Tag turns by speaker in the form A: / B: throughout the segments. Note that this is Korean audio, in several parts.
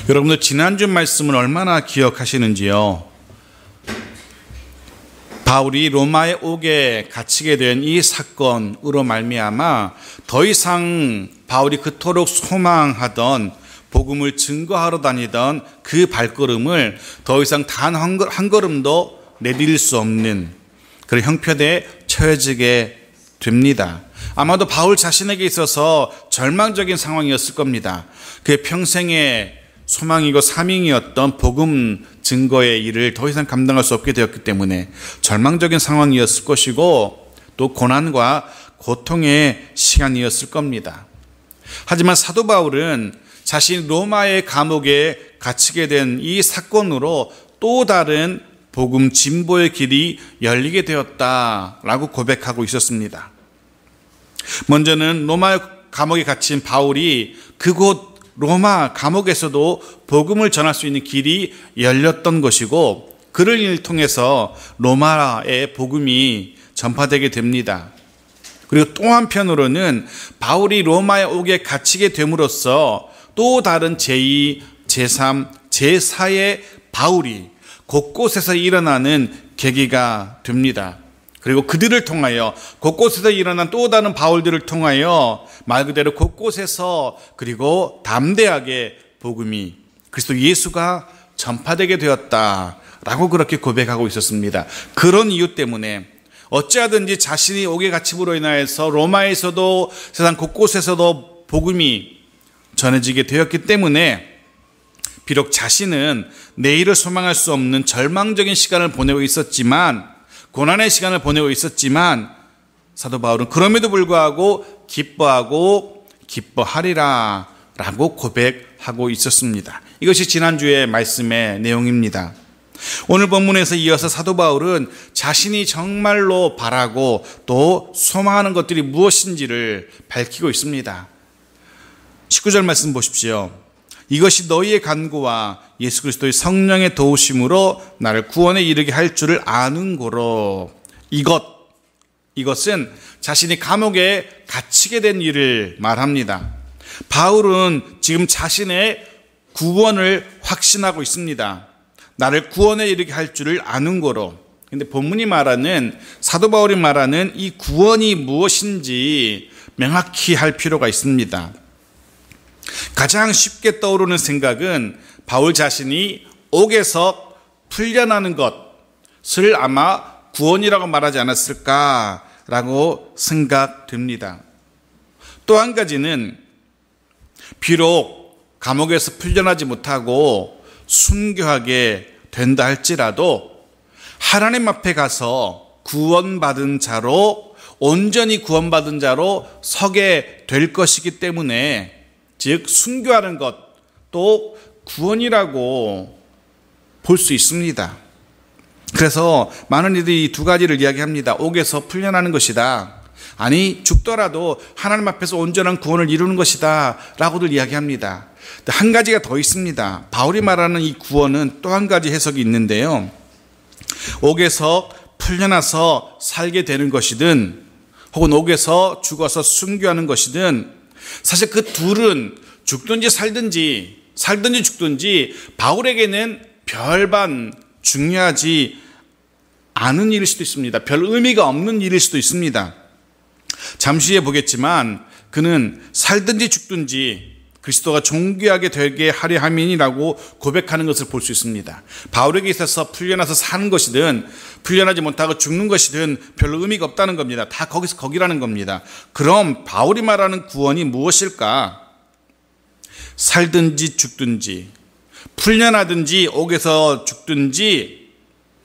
A: 여러분들 지난주 말씀을 얼마나 기억하시는지요? 바울이 로마에 오게 갇히게 된 이 사건으로 말미암아 더 이상 바울이 그토록 소망하던 복음을 증거하러 다니던 그 발걸음을 더 이상 단 한 걸음도 내딜 수 없는 그런 형편에 처해지게 됩니다. 아마도 바울 자신에게 있어서 절망적인 상황이었을 겁니다. 그의 평생의 소망이고 사명이었던 복음 증거의 일을 더 이상 감당할 수 없게 되었기 때문에 절망적인 상황이었을 것이고 또 고난과 고통의 시간이었을 겁니다. 하지만 사도 바울은 자신이 로마의 감옥에 갇히게 된 이 사건으로 또 다른 복음 진보의 길이 열리게 되었다라고 고백하고 있었습니다. 먼저는 로마 감옥에 갇힌 바울이 그곳 로마 감옥에서도 복음을 전할 수 있는 길이 열렸던 것이고 그를 통해서 로마의 복음이 전파되게 됩니다. 그리고 또 한편으로는 바울이 로마에 오게 갇히게 됨으로써 또 다른 제2, 제3, 제4의 바울이 곳곳에서 일어나는 계기가 됩니다. 그리고 그들을 통하여 곳곳에서 일어난 또 다른 바울들을 통하여 말 그대로 곳곳에서 그리고 담대하게 복음이 그리스도 예수가 전파되게 되었다라고 그렇게 고백하고 있었습니다. 그런 이유 때문에 어찌하든지 자신이 옥에 갇힘으로 인하여서 로마에서도 세상 곳곳에서도 복음이 전해지게 되었기 때문에 비록 자신은 내일을 소망할 수 없는 절망적인 시간을 보내고 있었지만 고난의 시간을 보내고 있었지만 사도 바울은 그럼에도 불구하고 기뻐하고 기뻐하리라 라고 고백하고 있었습니다. 이것이 지난주의 말씀의 내용입니다. 오늘 본문에서 이어서 사도 바울은 자신이 정말로 바라고 또 소망하는 것들이 무엇인지를 밝히고 있습니다. 19절 말씀 보십시오. 이것이 너희의 간구와 예수 그리스도의 성령의 도우심으로 나를 구원에 이르게 할 줄을 아는 고로. 이것은 자신이 감옥에 갇히게 된 일을 말합니다. 바울은 지금 자신의 구원을 확신하고 있습니다. 나를 구원에 이르게 할 줄을 아는 고로. 근데 본문이 말하는 사도 바울이 말하는 이 구원이 무엇인지 명확히 할 필요가 있습니다. 가장 쉽게 떠오르는 생각은 바울 자신이 옥에서 풀려나는 것을 아마 구원이라고 말하지 않았을까라고 생각됩니다. 또 한 가지는 비록 감옥에서 풀려나지 못하고 순교하게 된다 할지라도 하나님 앞에 가서 구원받은 자로 온전히 구원받은 자로 서게 될 것이기 때문에 즉 순교하는 것 또 구원이라고 볼 수 있습니다. 그래서 많은 이들이 이 두 가지를 이야기합니다. 옥에서 풀려나는 것이다. 아니 죽더라도 하나님 앞에서 온전한 구원을 이루는 것이다 라고들 이야기합니다. 한 가지가 더 있습니다. 바울이 말하는 이 구원은 또 한 가지 해석이 있는데요. 옥에서 풀려나서 살게 되는 것이든 혹은 옥에서 죽어서 순교하는 것이든 사실 그 둘은 죽든지 살든지 죽든지 바울에게는 별반 중요하지 않은 일일 수도 있습니다. 별 의미가 없는 일일 수도 있습니다. 잠시 후에 보겠지만 그는 살든지 죽든지 그리스도가 존귀하게 되게 하려 함이니라고 고백하는 것을 볼 수 있습니다. 바울에게 있어서 풀려나서 사는 것이든 풀려나지 못하고 죽는 것이든 별로 의미가 없다는 겁니다. 다 거기서 거기라는 겁니다. 그럼 바울이 말하는 구원이 무엇일까? 살든지 죽든지 풀려나든지 옥에서 죽든지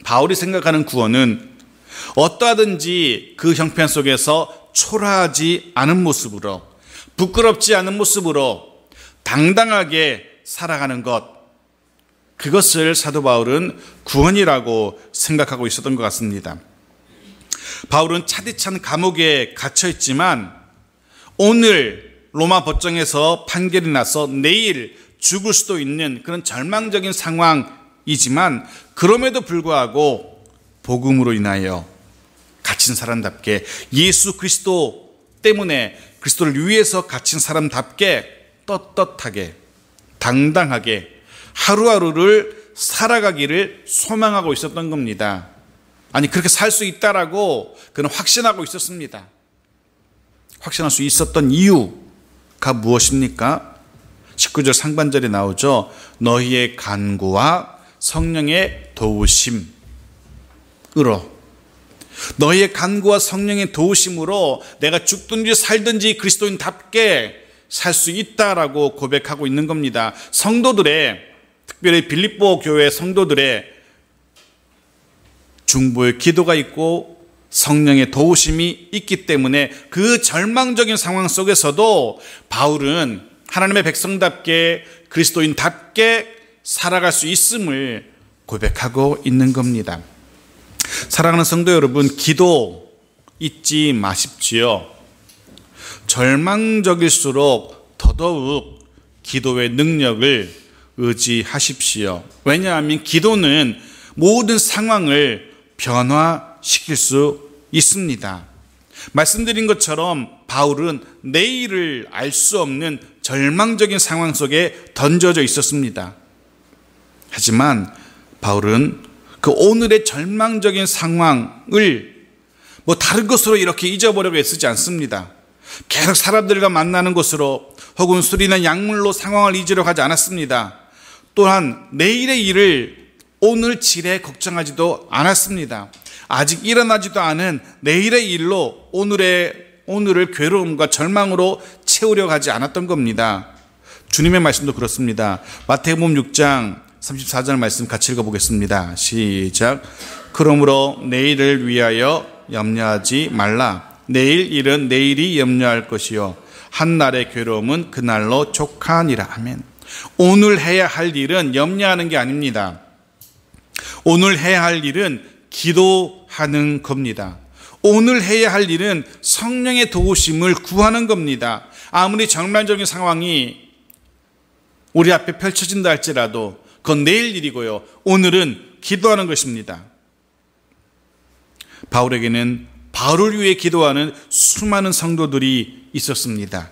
A: 바울이 생각하는 구원은 어떠하든지 그 형편 속에서 초라하지 않은 모습으로 부끄럽지 않은 모습으로 당당하게 살아가는 것, 그것을 사도 바울은 구원이라고 생각하고 있었던 것 같습니다. 바울은 차디찬 감옥에 갇혀 있지만 오늘 로마 법정에서 판결이 나서 내일 죽을 수도 있는 그런 절망적인 상황이지만 그럼에도 불구하고 복음으로 인하여 갇힌 사람답게 예수 그리스도 때문에 그리스도를 위해서 갇힌 사람답게 떳떳하게 당당하게 하루하루를 살아가기를 소망하고 있었던 겁니다. 아니, 그렇게 살 수 있다라고 그는 확신하고 있었습니다. 확신할 수 있었던 이유가 무엇입니까? 19절 상반절에 나오죠. 너희의 간구와 성령의 도우심으로, 너희의 간구와 성령의 도우심으로 내가 죽든지 살든지 그리스도인답게 살 수 있다라고 고백하고 있는 겁니다. 성도들의, 특별히 빌립보 교회 성도들의 중보의 기도가 있고 성령의 도우심이 있기 때문에 그 절망적인 상황 속에서도 바울은 하나님의 백성답게 그리스도인답게 살아갈 수 있음을 고백하고 있는 겁니다. 사랑하는 성도 여러분, 기도 잊지 마십시오. 절망적일수록 더더욱 기도의 능력을 의지하십시오. 왜냐하면 기도는 모든 상황을 변화시킬 수 있습니다. 말씀드린 것처럼 바울은 내일을 알 수 없는 절망적인 상황 속에 던져져 있었습니다. 하지만 바울은 그 오늘의 절망적인 상황을 다른 것으로 이렇게 잊어버리려고 애쓰지 않습니다. 계속 사람들과 만나는 것으로 혹은 술이나 약물로 상황을 잊으려고 하지 않았습니다. 또한 내일의 일을 오늘 질에 걱정하지도 않았습니다. 아직 일어나지도 않은 내일의 일로 오늘을 괴로움과 절망으로 채우려고 하지 않았던 겁니다. 주님의 말씀도 그렇습니다. 마태복음 6장 34절 말씀 같이 읽어보겠습니다. 시작. 그러므로 내일을 위하여 염려하지 말라. 내일 일은 내일이 염려할 것이요 한날의 괴로움은 그날로 족하니라. 아멘. 오늘 해야 할 일은 염려하는 게 아닙니다. 오늘 해야 할 일은 기도하는 겁니다. 오늘 해야 할 일은 성령의 도우심을 구하는 겁니다. 아무리 절망적인 상황이 우리 앞에 펼쳐진다 할지라도 그건 내일 일이고요. 오늘은 기도하는 것입니다. 바울에게는 바울을 위해 기도하는 수많은 성도들이 있었습니다.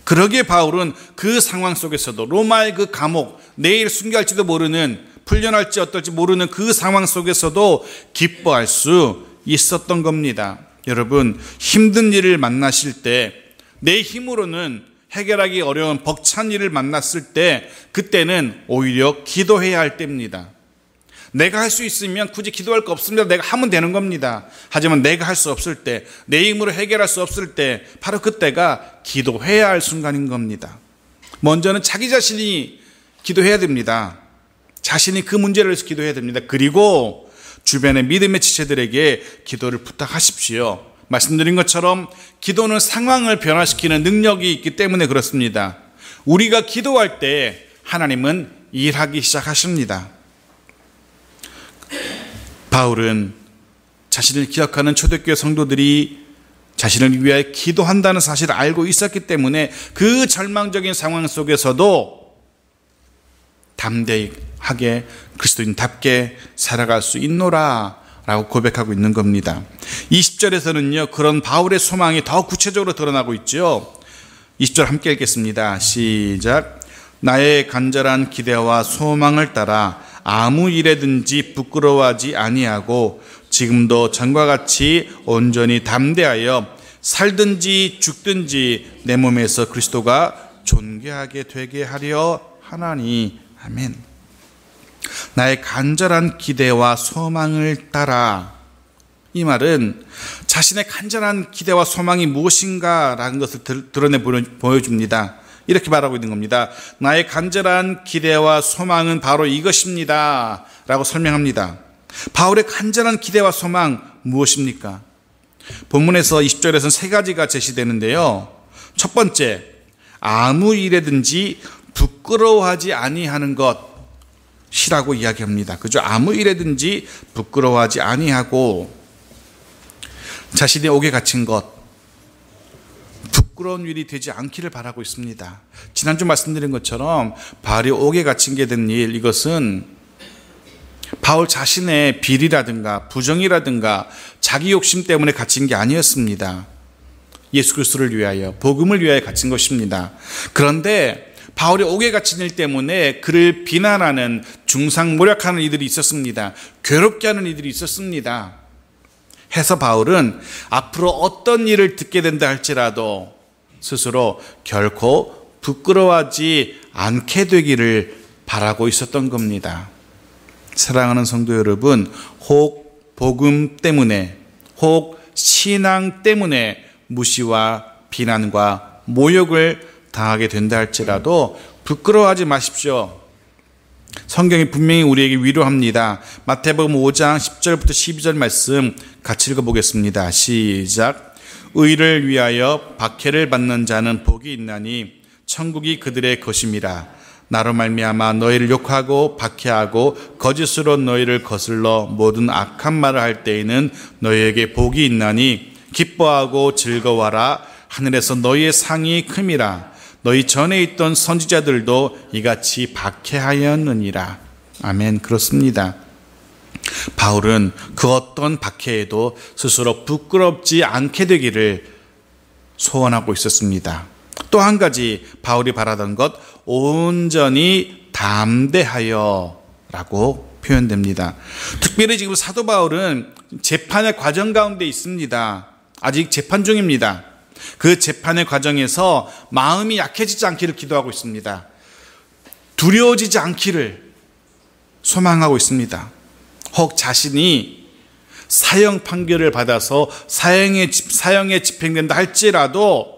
A: 그러기에 바울은 그 상황 속에서도 로마의 그 감옥, 내일 순교할지도 모르는, 풀려날지 어떨지 모르는 그 상황 속에서도 기뻐할 수 있었던 겁니다. 여러분, 힘든 일을 만나실 때, 내 힘으로는 해결하기 어려운 벅찬 일을 만났을 때, 그때는 오히려 기도해야 할 때입니다. 내가 할 수 있으면 굳이 기도할 거 없습니다. 내가 하면 되는 겁니다. 하지만 내가 할 수 없을 때, 내 힘으로 해결할 수 없을 때, 바로 그때가 기도해야 할 순간인 겁니다. 먼저는 자기 자신이 기도해야 됩니다. 자신이 그 문제를 위해서 기도해야 됩니다. 그리고 주변의 믿음의 지체들에게 기도를 부탁하십시오. 말씀드린 것처럼 기도는 상황을 변화시키는 능력이 있기 때문에 그렇습니다. 우리가 기도할 때 하나님은 일하기 시작하십니다. 바울은 자신을 기억하는 초대교회 성도들이 자신을 위하여 기도한다는 사실을 알고 있었기 때문에 그 절망적인 상황 속에서도 담대하게 그리스도인답게 살아갈 수 있노라 라고 고백하고 있는 겁니다. 20절에서는요, 그런 바울의 소망이 더 구체적으로 드러나고 있죠. 20절 함께 읽겠습니다. 시작. 나의 간절한 기대와 소망을 따라 아무 일에든지 부끄러워하지 아니하고 지금도 전과 같이 온전히 담대하여 살든지 죽든지 내 몸에서 그리스도가 존귀하게 되게 하려 하나니. 아멘. 나의 간절한 기대와 소망을 따라, 이 말은 자신의 간절한 기대와 소망이 무엇인가라는 것을 드러내 보여줍니다. 이렇게 말하고 있는 겁니다. 나의 간절한 기대와 소망은 바로 이것입니다 라고 설명합니다. 바울의 간절한 기대와 소망 무엇입니까? 본문에서 20절에서는 세 가지가 제시되는데요. 첫 번째, 아무 일에든지 부끄러워하지 아니하는 것이라고 이야기합니다. 그죠? 아무 일에든지 부끄러워하지 아니하고 자신이 옥에 갇힌 것, 부끄러운 일이 되지 않기를 바라고 있습니다. 지난주 말씀드린 것처럼 바울이 옥에 갇힌게 된 일, 이것은 바울 자신의 비리라든가 부정이라든가 자기 욕심 때문에 갇힌 게 아니었습니다. 예수 그리스도를 위하여, 복음을 위하여 갇힌 것입니다. 그런데 바울이 옥에 갇힌 일 때문에 그를 비난하는 중상모략하는 이들이 있었습니다. 괴롭게 하는 이들이 있었습니다. 해서 바울은 앞으로 어떤 일을 듣게 된다 할지라도 스스로 결코 부끄러워하지 않게 되기를 바라고 있었던 겁니다. 사랑하는 성도 여러분, 혹 복음 때문에, 혹 신앙 때문에 무시와 비난과 모욕을 당하게 된다 할지라도 부끄러워하지 마십시오. 성경이 분명히 우리에게 위로합니다. 마태복음 5장 10절부터 12절 말씀 같이 읽어보겠습니다. 시작. 의를 위하여 박해를 받는 자는 복이 있나니 천국이 그들의 것임이라. 나로 말미암아 너희를 욕하고 박해하고 거짓으로 너희를 거슬러 모든 악한 말을 할 때에는 너희에게 복이 있나니 기뻐하고 즐거워하라. 하늘에서 너희의 상이 큼이라. 너희 전에 있던 선지자들도 이같이 박해하였느니라. 아멘. 그렇습니다. 바울은 그 어떤 박해에도 스스로 부끄럽지 않게 되기를 소원하고 있었습니다. 또 한 가지 바울이 바라던 것, 온전히 담대하여 라고 표현됩니다. 특별히 지금 사도 바울은 재판의 과정 가운데 있습니다. 아직 재판 중입니다. 그 재판의 과정에서 마음이 약해지지 않기를 기도하고 있습니다. 두려워지지 않기를 소망하고 있습니다. 혹 자신이 사형 판결을 받아서 사형에 집행된다 할지라도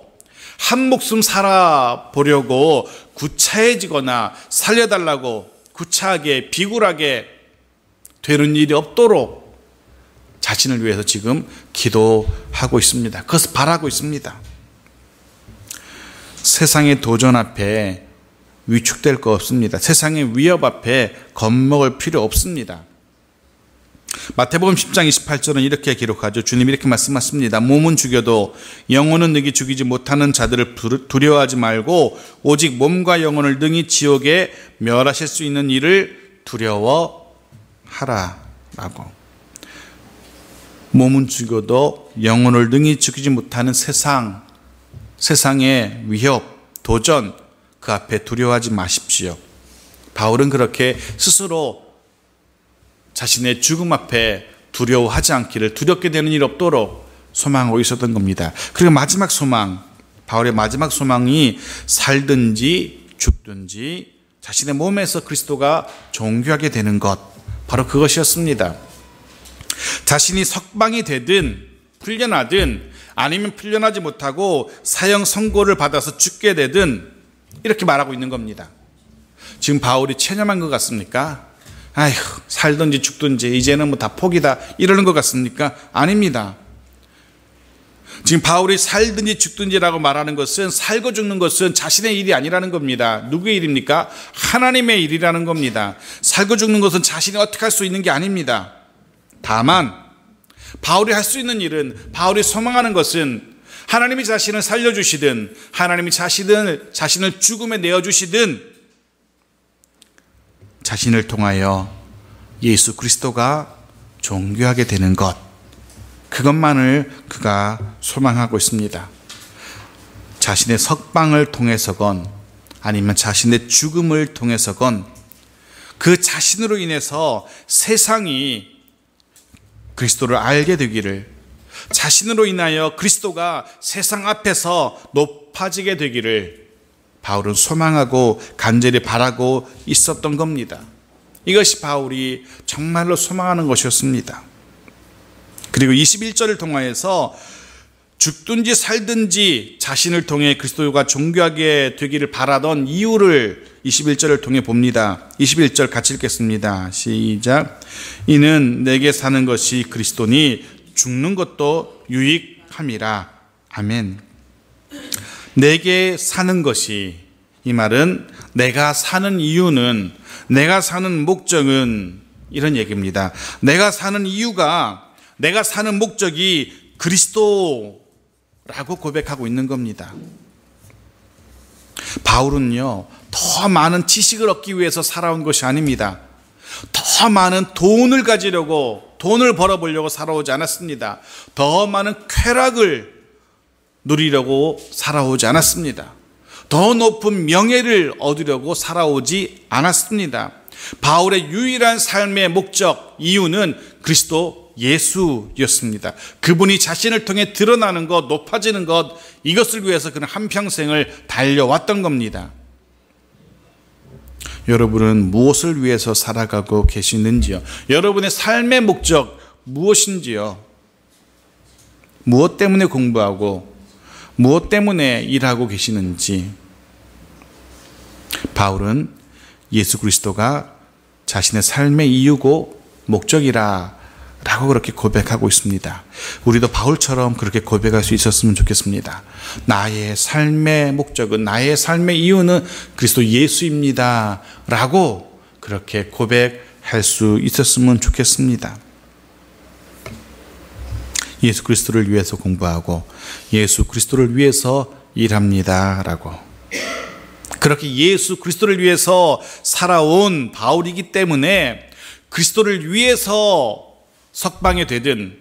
A: 한 목숨 살아보려고 구차해지거나 살려달라고 구차하게 비굴하게 되는 일이 없도록 자신을 위해서 지금 기도하고 있습니다. 그것을 바라고 있습니다. 세상의 도전 앞에 위축될 거 없습니다. 세상의 위협 앞에 겁먹을 필요 없습니다. 마태복음 10장 28절은 이렇게 기록하죠. 주님이 이렇게 말씀하십니다. 몸은 죽여도 영혼은 능히 죽이지 못하는 자들을 두려워하지 말고 오직 몸과 영혼을 능히 지옥에 멸하실 수 있는 일을 두려워하라 라고. 몸은 죽여도 영혼을 능히 죽이지 못하는 세상의 위협, 도전, 그 앞에 두려워하지 마십시오. 바울은 그렇게 스스로 자신의 죽음 앞에 두려워하지 않기를, 두렵게 되는 일 없도록 소망하고 있었던 겁니다. 그리고 마지막 소망, 바울의 마지막 소망이 살든지 죽든지 자신의 몸에서 그리스도가 존귀하게 되는 것, 바로 그것이었습니다. 자신이 석방이 되든 풀려나든 아니면 풀려나지 못하고 사형 선고를 받아서 죽게 되든 이렇게 말하고 있는 겁니다. 지금 바울이 체념한 것 같습니까? 아휴, 살든지 죽든지 이제는 뭐 다 포기다 이러는 것 같습니까? 아닙니다. 지금 바울이 살든지 죽든지라고 말하는 것은, 살고 죽는 것은 자신의 일이 아니라는 겁니다. 누구의 일입니까? 하나님의 일이라는 겁니다. 살고 죽는 것은 자신이 어떻게 할 수 있는 게 아닙니다. 다만 바울이 할 수 있는 일은, 바울이 소망하는 것은 하나님이 자신을 살려주시든 하나님이 자신을 죽음에 내어주시든 자신을 통하여 예수 그리스도가 존귀하게 되는 것, 그것만을 그가 소망하고 있습니다. 자신의 석방을 통해서건 아니면 자신의 죽음을 통해서건 그 자신으로 인해서 세상이 그리스도를 알게 되기를, 자신으로 인하여 그리스도가 세상 앞에서 높아지게 되기를 바울은 소망하고 간절히 바라고 있었던 겁니다. 이것이 바울이 정말로 소망하는 것이었습니다. 그리고 21절을 통하여서 죽든지 살든지 자신을 통해 그리스도가 존귀하게 되기를 바라던 이유를 21절을 통해 봅니다. 21절 같이 읽겠습니다. 시작. 이는 내게 사는 것이 그리스도니 죽는 것도 유익함이라. 아멘. 내게 사는 것이, 이 말은 내가 사는 이유는, 내가 사는 목적은, 이런 얘기입니다. 내가 사는 이유가, 내가 사는 목적이 그리스도라고 고백하고 있는 겁니다. 바울은요, 더 많은 지식을 얻기 위해서 살아온 것이 아닙니다. 더 많은 돈을 가지려고, 돈을 벌어보려고 살아오지 않았습니다. 더 많은 쾌락을 누리려고 살아오지 않았습니다. 더 높은 명예를 얻으려고 살아오지 않았습니다. 바울의 유일한 삶의 목적, 이유는 그리스도 예수였습니다. 그분이 자신을 통해 드러나는 것, 높아지는 것, 이것을 위해서 그는 한평생을 달려왔던 겁니다. 여러분은 무엇을 위해서 살아가고 계시는지요? 여러분의 삶의 목적 무엇인지요? 무엇 때문에 공부하고 무엇 때문에 일하고 계시는지. 바울은 예수 그리스도가 자신의 삶의 이유고 목적이라 라고 그렇게 고백하고 있습니다. 우리도 바울처럼 그렇게 고백할 수 있었으면 좋겠습니다. 나의 삶의 목적은, 나의 삶의 이유는 그리스도 예수입니다 라고 그렇게 고백할 수 있었으면 좋겠습니다. 예수 그리스도를 위해서 공부하고 예수 그리스도를 위해서 일합니다 라고, 그렇게 예수 그리스도를 위해서 살아온 바울이기 때문에 그리스도를 위해서 석방이 되든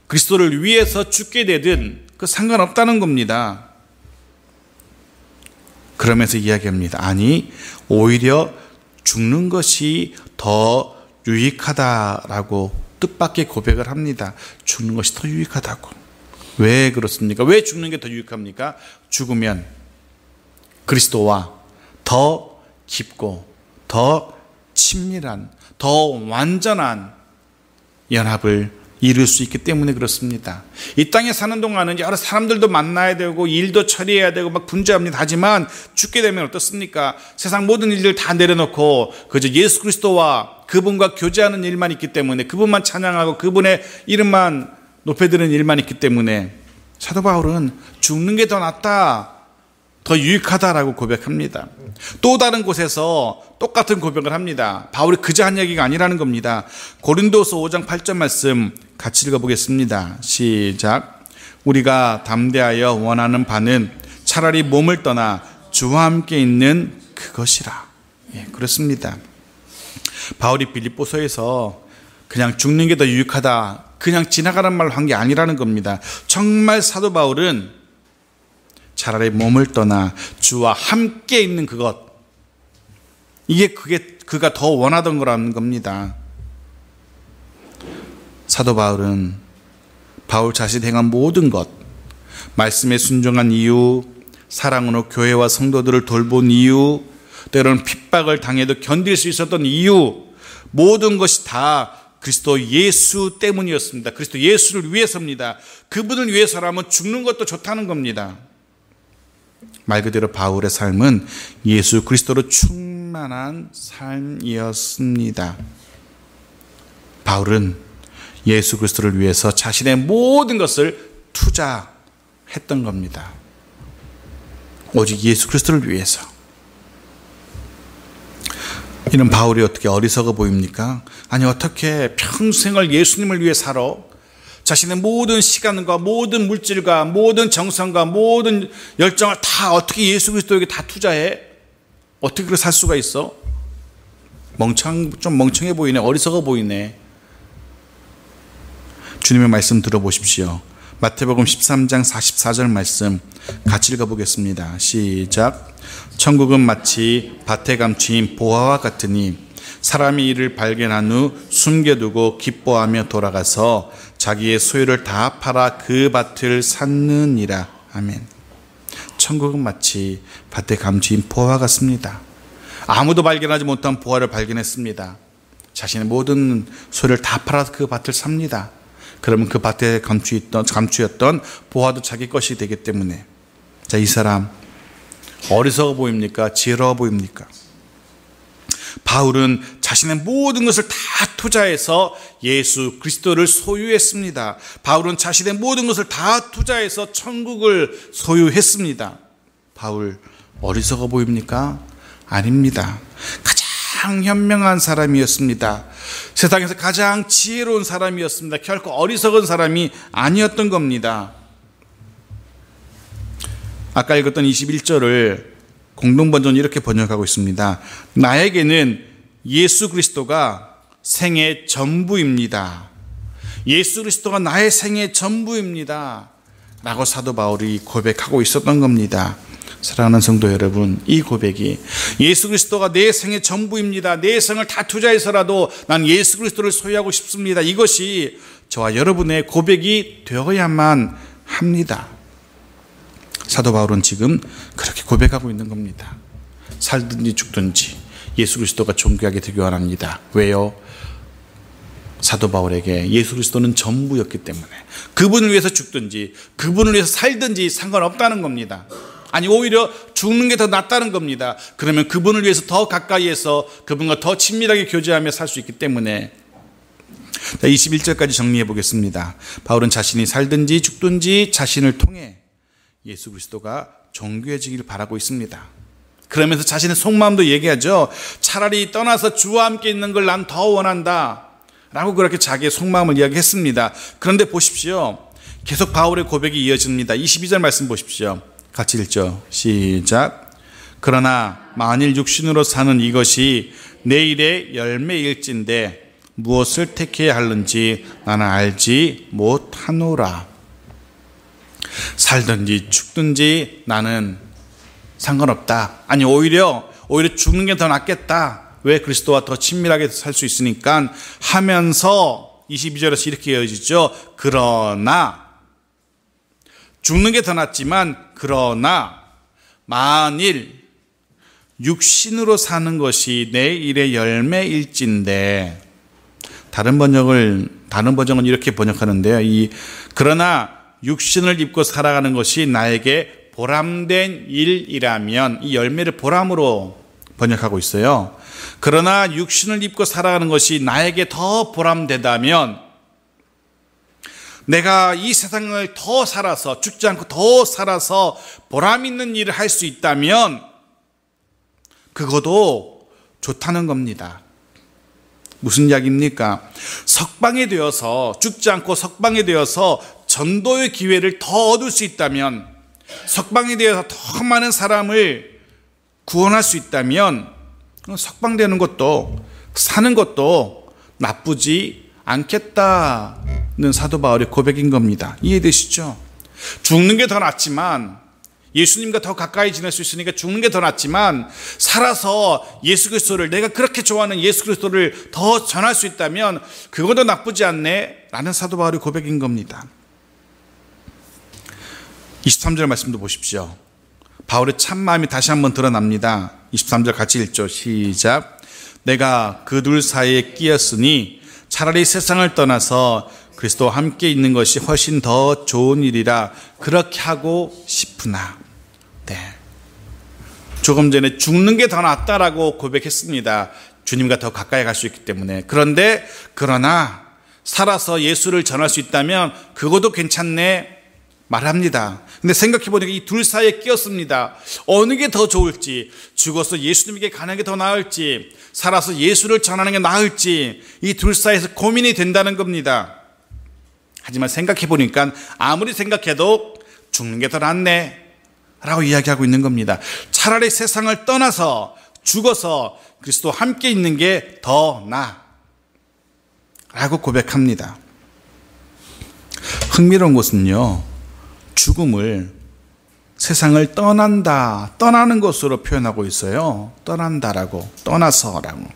A: 그리스도를 위해서 죽게 되든 그 상관없다는 겁니다. 그러면서 이야기합니다. 아니, 오히려 죽는 것이 더 유익하다라고 뜻밖의 고백을 합니다. 죽는 것이 더 유익하다고. 왜 그렇습니까? 왜 죽는 게 더 유익합니까? 죽으면 그리스도와 더 깊고 더 친밀한, 더 완전한 연합을 이룰 수 있기 때문에 그렇습니다. 이 땅에 사는 동안은 여러 사람들도 만나야 되고 일도 처리해야 되고 막 분주합니다. 하지만 죽게 되면 어떻습니까? 세상 모든 일들 다 내려놓고 그저 예수 그리스도와 그분과 교제하는 일만 있기 때문에, 그분만 찬양하고 그분의 이름만 높여드리는 일만 있기 때문에 사도 바울은 죽는 게 더 낫다, 더 유익하다라고 고백합니다. 또 다른 곳에서 똑같은 고백을 합니다. 바울이 그저 한 얘기가 아니라는 겁니다. 고린도서 5장 8절 말씀 같이 읽어보겠습니다. 시작. 우리가 담대하여 원하는 바는 차라리 몸을 떠나 주와 함께 있는 그것이라. 예, 그렇습니다. 바울이 빌립보서에서 그냥 죽는 게 더 유익하다, 그냥 지나가는 말을 한 게 아니라는 겁니다. 정말 사도 바울은 차라리 몸을 떠나 주와 함께 있는 그것, 그게 그가 더 원하던 거라는 겁니다. 사도 바울은 바울 자신이 행한 모든 것, 말씀에 순종한 이유, 사랑으로 교회와 성도들을 돌본 이유, 때로는 핍박을 당해도 견딜 수 있었던 이유, 모든 것이 다 그리스도 예수 때문이었습니다. 그리스도 예수를 위해서입니다. 그분을 위해서라면 죽는 것도 좋다는 겁니다. 말 그대로 바울의 삶은 예수 그리스도로 충만한 삶이었습니다. 바울은 예수 그리스도를 위해서 자신의 모든 것을 투자했던 겁니다. 오직 예수 그리스도를 위해서. 이런 바울이 어떻게 어리석어 보입니까? 아니, 어떻게 평생을 예수님을 위해 살아? 자신의 모든 시간과 모든 물질과 모든 정성과 모든 열정을 다 어떻게 예수 그리스도에게 다 투자해? 어떻게 그렇게 살 수가 있어? 좀 멍청해 보이네. 어리석어 보이네. 주님의 말씀 들어보십시오. 마태복음 13장 44절 말씀 같이 읽어보겠습니다. 시작. 천국은 마치 밭에 감추인 보화와 같으니 사람이 이를 발견한 후 숨겨두고 기뻐하며 돌아가서 자기의 소유를 다 팔아 그 밭을 샀느니라. 아멘. 천국은 마치 밭에 감추인 보화 같습니다. 아무도 발견하지 못한 보화를 발견했습니다. 자신의 모든 소유를 다 팔아서 그 밭을 삽니다. 그러면 그 밭에 감추였던 보화도 자기 것이 되기 때문에. 자, 이 사람 어리석어 보입니까? 지혜로워 보입니까? 바울은 자신의 모든 것을 다 투자해서 예수 그리스도를 소유했습니다. 바울은 자신의 모든 것을 다 투자해서 천국을 소유했습니다. 바울 어리석어 보입니까? 아닙니다. 가장 현명한 사람이었습니다. 세상에서 가장 지혜로운 사람이었습니다. 결코 어리석은 사람이 아니었던 겁니다. 아까 읽었던 21절을 공동번전은 이렇게 번역하고 있습니다. 나에게는 예수 그리스도가 생의 전부입니다. 예수 그리스도가 나의 생의 전부입니다 라고 사도 바울이 고백하고 있었던 겁니다. 사랑하는 성도 여러분, 이 고백이 예수 그리스도가 내 생의 전부입니다, 내 생을 다 투자해서라도 난 예수 그리스도를 소유하고 싶습니다, 이것이 저와 여러분의 고백이 되어야만 합니다. 사도 바울은 지금 그렇게 고백하고 있는 겁니다. 살든지 죽든지 예수 그리스도가 존귀하게 되기 원합니다. 왜요? 사도 바울에게 예수 그리스도는 전부였기 때문에 그분을 위해서 죽든지 그분을 위해서 살든지 상관없다는 겁니다. 아니, 오히려 죽는 게 더 낫다는 겁니다. 그러면 그분을 위해서 더 가까이에서 그분과 더 친밀하게 교제하며 살 수 있기 때문에. 21절까지 정리해 보겠습니다. 바울은 자신이 살든지 죽든지 자신을 통해 예수 그리스도가 존귀해지길 바라고 있습니다. 그러면서 자신의 속마음도 얘기하죠. 차라리 떠나서 주와 함께 있는 걸 난 더 원한다 라고 그렇게 자기의 속마음을 이야기했습니다. 그런데 보십시오, 계속 바울의 고백이 이어집니다. 22절 말씀 보십시오. 같이 읽죠. 시작. 그러나 만일 육신으로 사는 이것이 내일의 열매일진데 무엇을 택해야 하는지 나는 알지 못하노라. 살든지 죽든지 나는 상관없다. 아니, 오히려 죽는 게 더 낫겠다. 왜? 그리스도와 더 친밀하게 살 수 있으니까 하면서 22절에서 이렇게 이어지죠. 그러나 죽는 게 더 낫지만 그러나 만일 육신으로 사는 것이 내 일의 열매일진데, 다른 번역은 이렇게 번역하는데요. 그러나 육신을 입고 살아가는 것이 나에게 보람된 일이라면, 이 열매를 보람으로 번역하고 있어요. 그러나 육신을 입고 살아가는 것이 나에게 더 보람되다면, 내가 이 세상을 더 살아서, 죽지 않고 더 살아서 보람 있는 일을 할 수 있다면 그것도 좋다는 겁니다. 무슨 이야기입니까? 석방이 되어서, 죽지 않고 석방이 되어서 전도의 기회를 더 얻을 수 있다면, 석방이 되어서 더 많은 사람을 구원할 수 있다면 석방되는 것도, 사는 것도 나쁘지 않겠다는 사도 바울의 고백인 겁니다. 이해되시죠? 죽는 게 더 낫지만, 예수님과 더 가까이 지낼 수 있으니까 죽는 게 더 낫지만, 살아서 예수 그리스도를, 내가 그렇게 좋아하는 예수 그리스도를 더 전할 수 있다면 그것도 나쁘지 않네 라는 사도 바울의 고백인 겁니다. 23절 말씀도 보십시오. 바울의 참마음이 다시 한번 드러납니다. 23절 같이 읽죠. 시작. 내가 그 둘 사이에 끼었으니 차라리 세상을 떠나서 그리스도와 함께 있는 것이 훨씬 더 좋은 일이라 그렇게 하고 싶으나. 네. 조금 전에 죽는 게 더 낫다라고 고백했습니다. 주님과 더 가까이 갈 수 있기 때문에. 그러나 살아서 예수를 전할 수 있다면 그것도 괜찮네 말합니다. 근데 생각해보니까 이 둘 사이에 끼었습니다. 어느 게 더 좋을지, 죽어서 예수님에게 가는 게 더 나을지, 살아서 예수를 전하는 게 나을지, 이 둘 사이에서 고민이 된다는 겁니다. 하지만 생각해보니까 아무리 생각해도 죽는 게 더 낫네 라고 이야기하고 있는 겁니다. 차라리 세상을 떠나서 죽어서 그리스도와 함께 있는 게 더 나아 라고 고백합니다. 흥미로운 것은요, 죽음을 세상을 떠나는 것으로 표현하고 있어요. 떠난다라고, 떠나서라고.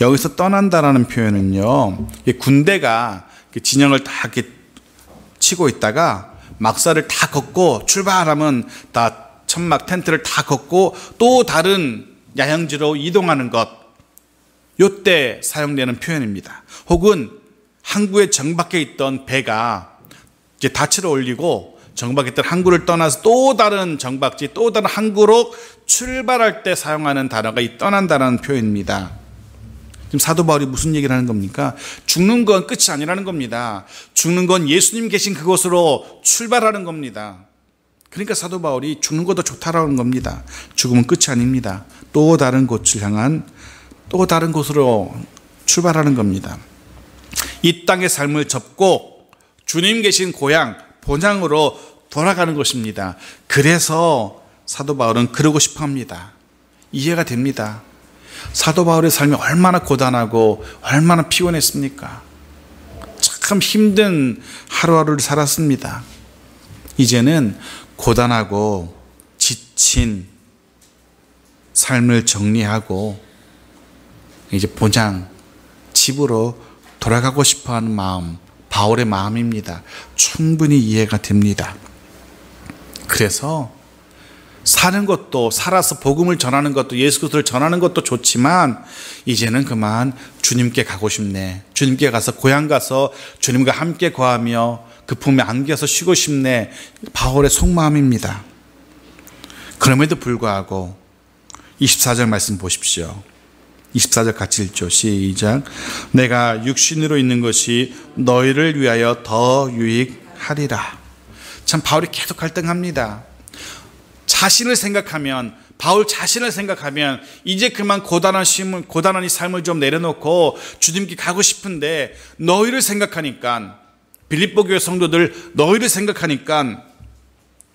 A: 여기서 떠난다라는 표현은요, 군대가 진영을 다 이렇게 치고 있다가 막사를 다 걷고 출발하면 다 천막 텐트를 다 걷고 또 다른 야영지로 이동하는 것, 요때 사용되는 표현입니다. 혹은 항구에 정박해 있던 배가 이제 닻을 올리고 정박했던 항구를 떠나서 또 다른 정박지, 또 다른 항구로 출발할 때 사용하는 단어가 이 떠난다는 표현입니다. 지금 사도 바울이 무슨 얘기를 하는 겁니까? 죽는 건 끝이 아니라는 겁니다. 죽는 건 예수님 계신 그곳으로 출발하는 겁니다. 그러니까 사도 바울이 죽는 것도 좋다라는 겁니다. 죽음은 끝이 아닙니다. 또 다른 곳을 향한, 또 다른 곳으로 출발하는 겁니다. 이 땅의 삶을 접고 주님 계신 고향, 본향으로 돌아가는 것입니다. 그래서 사도 바울은 그러고 싶어 합니다. 이해가 됩니다. 사도 바울의 삶이 얼마나 고단하고 얼마나 피곤했습니까? 참 힘든 하루하루를 살았습니다. 이제는 고단하고 마친 삶을 정리하고 이제 본향 집으로 돌아가고 싶어하는 마음, 바울의 마음입니다. 충분히 이해가 됩니다. 그래서 사는 것도, 살아서 복음을 전하는 것도, 예수 그리스도를 전하는 것도 좋지만 이제는 그만 주님께 가고 싶네, 주님께 가서 고향 가서 주님과 함께 거하며 그 품에 안겨서 쉬고 싶네, 바울의 속마음입니다. 그럼에도 불구하고 24절 말씀 보십시오. 24절 같이 읽죠. 시작. 내가 육신으로 있는 것이 너희를 위하여 더 유익하리라. 참 바울이 계속 갈등합니다. 자신을 생각하면, 바울 자신을 생각하면 이제 그만 고단한 이 삶을 좀 내려놓고 주님께 가고 싶은데, 너희를 생각하니까, 빌립보 교회 성도들 너희를 생각하니까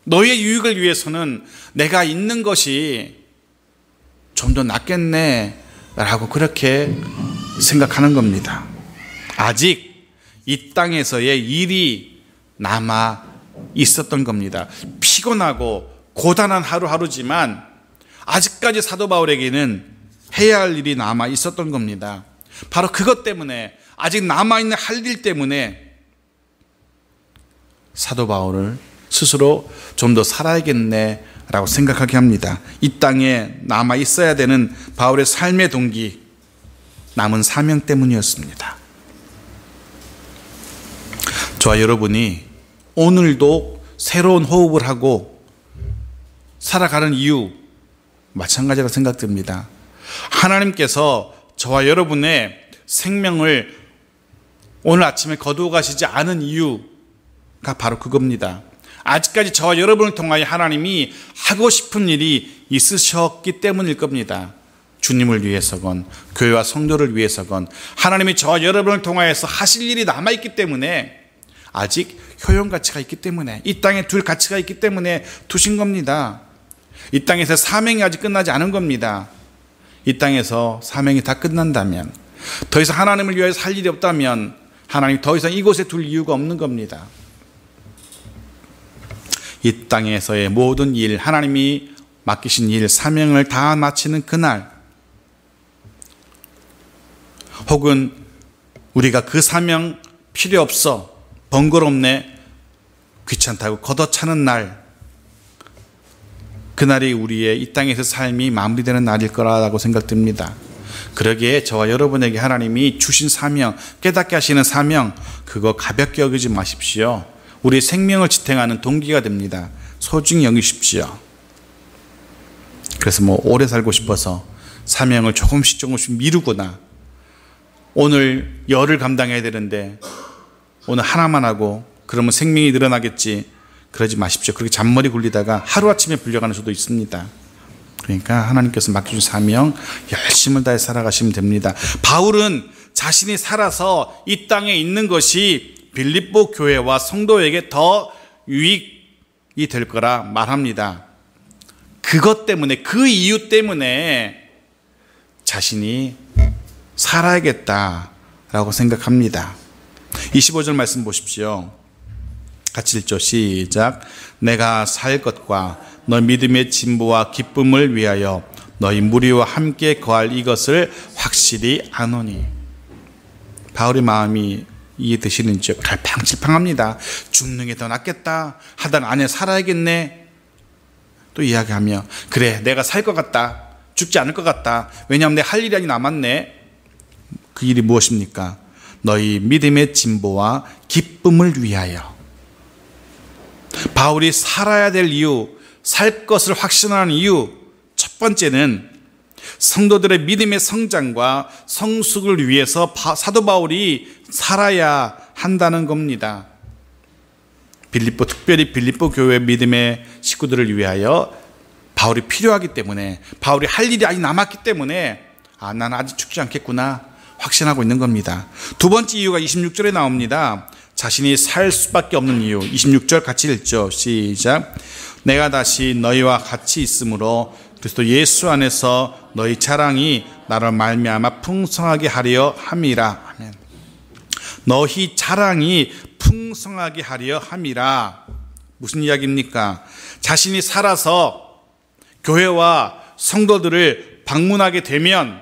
A: 너희의 유익을 위해서는 내가 있는 것이 좀 더 낫겠네 라고 그렇게 생각하는 겁니다. 아직 이 땅에서의 일이 남아 있었던 겁니다. 피곤하고 고단한 하루하루지만 아직까지 사도 바울에게는 해야 할 일이 남아 있었던 겁니다. 바로 그것 때문에, 아직 남아있는 할 일 때문에 사도 바울을 스스로 좀 더 살아야겠네 라고 생각하게 합니다. 이 땅에 남아 있어야 되는 바울의 삶의 동기, 남은 사명 때문이었습니다. 저와 여러분이 오늘도 새로운 호흡을 하고 살아가는 이유 마찬가지라고 생각됩니다. 하나님께서 저와 여러분의 생명을 오늘 아침에 거두어 가시지 않은 이유가 바로 그겁니다. 아직까지 저와 여러분을 통하여 하나님이 하고 싶은 일이 있으셨기 때문일 겁니다. 주님을 위해서건 교회와 성도를 위해서건 하나님이 저와 여러분을 통하여서 하실 일이 남아있기 때문에, 아직 효용 가치가 있기 때문에, 이 땅에 둘 가치가 있기 때문에 두신 겁니다. 이 땅에서 사명이 아직 끝나지 않은 겁니다. 이 땅에서 사명이 다 끝난다면, 더 이상 하나님을 위하여 살 일이 없다면 하나님 더 이상 이곳에 둘 이유가 없는 겁니다. 이 땅에서의 모든 일, 하나님이 맡기신 일, 사명을 다 마치는 그날, 혹은 우리가 그 사명 필요 없어, 번거롭네, 귀찮다고 걷어차는 날, 그날이 우리의 이 땅에서 삶이 마무리되는 날일 거라고 생각됩니다. 그러기에 저와 여러분에게 하나님이 주신 사명, 깨닫게 하시는 사명, 그거 가볍게 여기지 마십시오. 우리의 생명을 지탱하는 동기가 됩니다. 소중히 여기십시오. 그래서 오래 살고 싶어서 사명을 조금씩 미루거나, 오늘 열을 감당해야 되는데 오늘 하나만 하고 그러면 생명이 늘어나겠지, 그러지 마십시오. 그렇게 잔머리 굴리다가 하루아침에 불려가는 수도 있습니다. 그러니까 하나님께서 맡겨준 사명 열심을 다해 살아가시면 됩니다. 바울은 자신이 살아서 이 땅에 있는 것이 빌립보 교회와 성도에게 더 유익이 될 거라 말합니다. 그것 때문에, 그 이유 때문에 자신이 살아야겠다라고 생각합니다. 25절 말씀 보십시오. 같이 읽죠. 시작. 내가 살 것과 너 믿음의 진보와 기쁨을 위하여 너희 무리와 함께 거할 이것을 확실히 아노니. 바울의 마음이 이해되시는지요? 갈팡질팡합니다. 죽는 게 더 낫겠다 하다가 아니야, 살아야겠네 또 이야기하며, 그래 내가 살 것 같다, 죽지 않을 것 같다, 왜냐하면 내 할 일이 아직 남았네. 그 일이 무엇입니까? 너희 믿음의 진보와 기쁨을 위하여. 바울이 살아야 될 이유, 살 것을 확신하는 이유, 첫 번째는 성도들의 믿음의 성장과 성숙을 위해서 사도 바울이 살아야 한다는 겁니다. 특별히 빌립보 교회 믿음의 식구들을 위하여 바울이 필요하기 때문에, 바울이 할 일이 아직 남았기 때문에, 나는 아직 죽지 않겠구나 확신하고 있는 겁니다. 두 번째 이유가 26절에 나옵니다. 자신이 살 수밖에 없는 이유. 26절 같이 읽죠. 시작. 내가 다시 너희와 같이 있으므로 그리스도 예수 안에서 너희 자랑이 나를 말미암아 풍성하게 하려 함이라. 아멘. 너희 자랑이 풍성하게 하려 함이라. 무슨 이야기입니까? 자신이 살아서 교회와 성도들을 방문하게 되면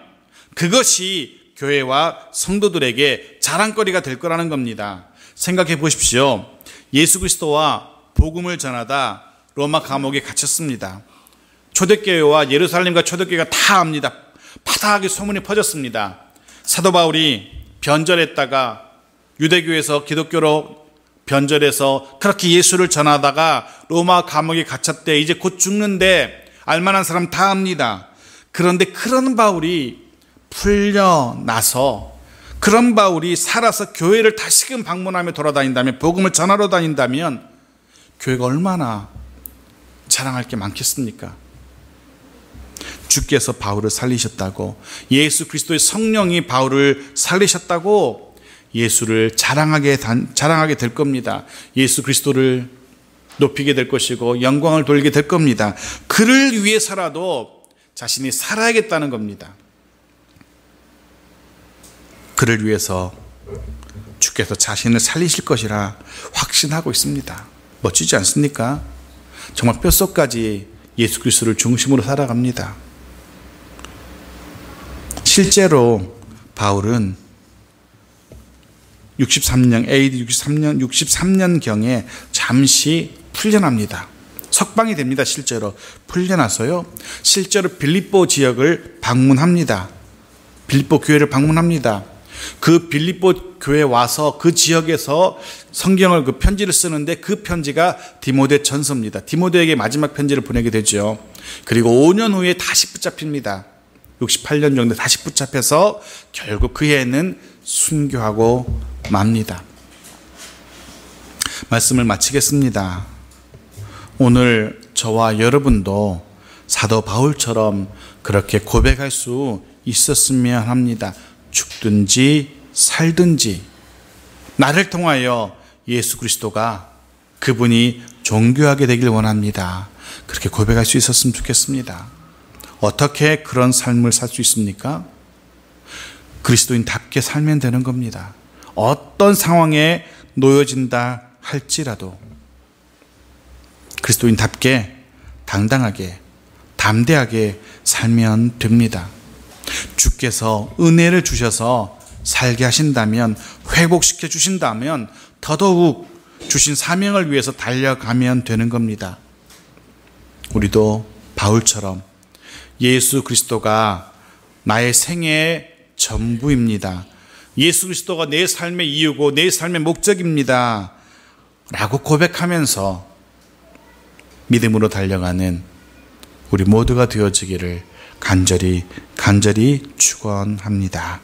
A: 그것이 교회와 성도들에게 자랑거리가 될 거라는 겁니다. 생각해 보십시오. 예수 그리스도와 복음을 전하다 로마 감옥에 갇혔습니다. 초대교회와 예루살렘과 초대교회가 다 압니다. 파다하게 소문이 퍼졌습니다. 사도 바울이 변절했다가 유대교에서 기독교로 변절해서 그렇게 예수를 전하다가 로마 감옥에 갇혔대. 이제 곧 죽는데 알만한 사람 다 압니다. 그런데 그런 바울이 풀려나서 그런 바울이 살아서 교회를 다시금 방문하며 돌아다닌다면, 복음을 전하러 다닌다면 교회가 얼마나 자랑할 게 많겠습니까? 주께서 바울을 살리셨다고, 예수 그리스도의 성령이 바울을 살리셨다고 예수를 자랑하게 될 겁니다. 예수 그리스도를 높이게 될 것이고 영광을 돌리게 될 겁니다. 그를 위해서라도 자신이 살아야겠다는 겁니다. 그를 위해서 주께서 자신을 살리실 것이라 확신하고 있습니다. 멋지지 않습니까? 정말 뼛속까지 예수 그리스도를 중심으로 살아갑니다. 실제로 바울은 AD 63년경에 잠시 풀려납니다. 석방이 됩니다. 실제로 풀려나서요, 실제로 빌립보 지역을 방문합니다. 빌립보 교회를 방문합니다. 그 빌립보 교회에 와서 그 지역에서 성경을, 그 편지를 쓰는데 그 편지가 디모데 전서입니다. 디모데에게 마지막 편지를 보내게 되죠. 그리고 5년 후에 다시 붙잡힙니다. 68년 정도 다시 붙잡혀서 결국 그 해에는 순교하고 맙니다. 말씀을 마치겠습니다. 오늘 저와 여러분도 사도 바울처럼 그렇게 고백할 수 있었으면 합니다. 죽든지 살든지 나를 통하여 예수 그리스도가, 그분이 존귀하게 되길 원합니다. 그렇게 고백할 수 있었으면 좋겠습니다. 어떻게 그런 삶을 살 수 있습니까? 그리스도인답게 살면 되는 겁니다. 어떤 상황에 놓여진다 할지라도 그리스도인답게 당당하게 담대하게 살면 됩니다. 주께서 은혜를 주셔서 살게 하신다면, 회복시켜 주신다면 더더욱 주신 사명을 위해서 달려가면 되는 겁니다. 우리도 바울처럼 예수 그리스도가 나의 생애의 전부입니다, 예수 그리스도가 내 삶의 이유고 내 삶의 목적입니다 라고 고백하면서 믿음으로 달려가는 우리 모두가 되어지기를 간절히 축원합니다.